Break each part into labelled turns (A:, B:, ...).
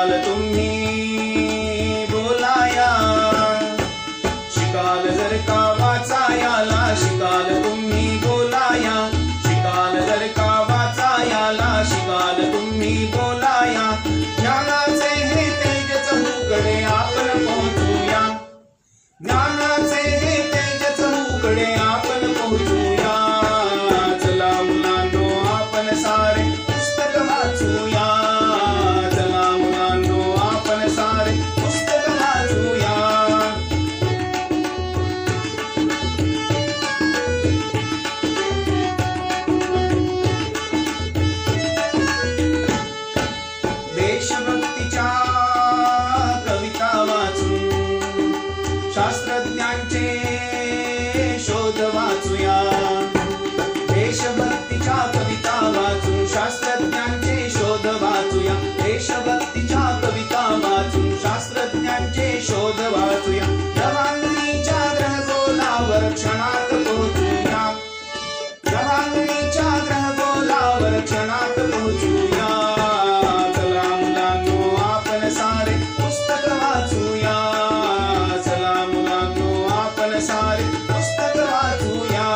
A: शिकाल तुम्ही बोलाया, शिकाल जर का वाचायाला, शिकाल तुम्ही बोलाया, शिकाल जर का वाचायाला, शिकाल तुम्ही बोलाया। ज्ञानाचे हे तेज चहूकडे आपण पोहोचूया, ज्ञानाचे हे तेज चहूकडे आपण पोहोचूया। चला मुलांनो आपण सारे पुस्तक वाचूया, चला मुलांनो आपण सारे पुस्तक वाचूया। देशभक्तीच्या कविता वाचून शास्त्रज्ञांचे शोध वाचूया, देशभक्तीच्या कविता वाचून शास्त्रज्ञांचे शोध वाचूया, देशभक्तीच्या कविता वाचून शास्त्रज्ञांचे शोध वाचूया। जवानीच्या ग्रहगोलावर क्षणात पोहोचूया, जवानीच्या ग्रहगोलावर क्षणात पोहोचूया। चला मुलांनो आपण सारे पुस्तक वाचूया, चला मुलांनो आपण सारे पुस्तक वाचूया।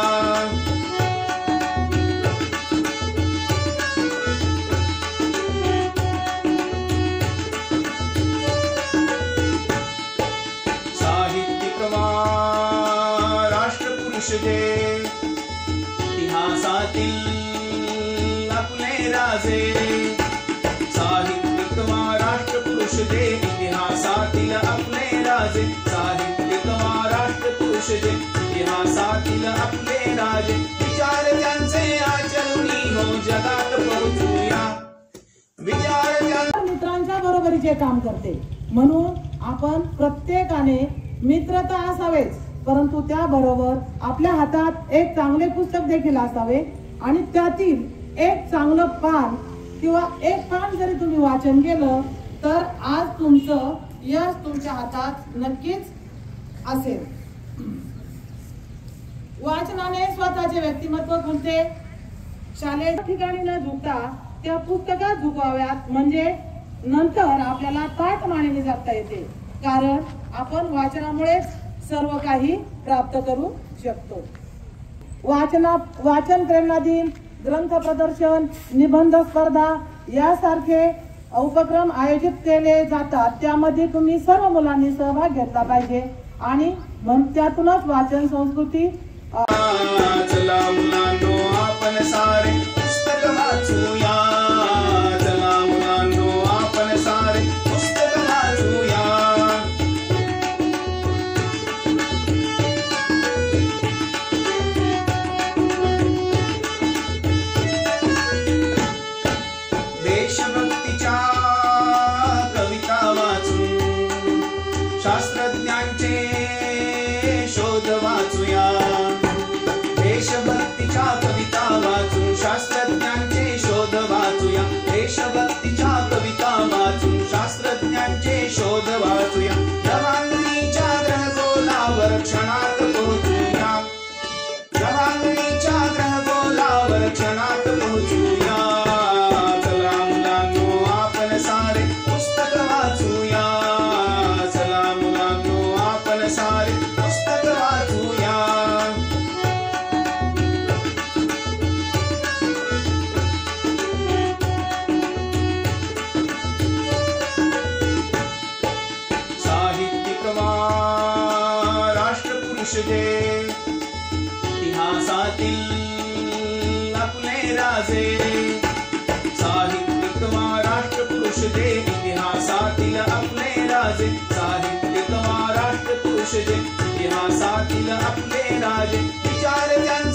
A: साहित्यिक वा राष्ट्रपुरुष जे इतिहासातील आपले राजे, साहित्यिक वा राष्ट्रपुरुष जे इतिहासातील आपले राजे, साहित्यिक वा राष्ट्रपुरुष जे इतिहासातील आपले राजे। विचार त्यांचे आचरणी हो जगात पोहोचूया, विचार त्यांचे
B: मित्रांच्या बरोबरीचे काम करते। म्हणून आपण प्रत्येकाने मित्रता असावेच, परंतु त्याबरोबर आपल्या हातात एक चांगले पुस्तक देखील असावे आणि त्यातील एक चांगलं पान किंवा एक पान जरी तुम्ही वाचन केलं तर आज तुमचं यश तुमच्या हातात नक्कीच असेल। वाचनाने स्वतःचे व्यक्तिमत्व खुलते। शालेय ठिकाणी न झुकता त्या पुस्तकात झुकाव्यात, म्हणजे नंतर आपल्याला पाठ मांडणी जगता येते, कारण आपण वाचनामुळेच सर्व काही प्राप्त करू शकतो। वाचन प्रेरणा दिन, ग्रंथ प्रदर्शन, निबंध स्पर्धा यासारखे उपक्रम आयोजित केले जातात, त्यामध्ये तुम्ही सर्व मुलांनी सहभाग घेतला पाहिजे आणि त्यातूनच वाचन संस्कृती।
A: चला मुलांनो आपण सारे पुस्तक वाचूया, चला मुलांनो आपण सारे पुस्तक वाचूया। देशभक्तीच्या कविता वाचून शास्त्रज्ञांचे शोध वाचूया, देशभक्तीच्या कविता वाचून शास्त्रज्ञांचे शोध वाचूया, देशभक्तीच्या कविता वाचून शास्त्रज्ञांचे शोध वाचूया। जवानीच्या ग्रहगोलावर क्षणात पोहोचूया, जवानीच्या ग्रहगोलावर क्षणात पोहोचूया। चला मुलांनो आपण सारे पुस्तक वाचूया, चला मुलांनो आपण सारे पुस्तक वाचूया। साहित्यिक वा राष्ट्रपुरुष जे इतिहासातील आपले राजे, साहित्यिक वा राष्ट्रपुरुष जे इतिहासातील आपले राजे, साहित्यिक वा राष्ट्रपुरुष जे इतिहासातील आपले राजे। विचार त्यांचे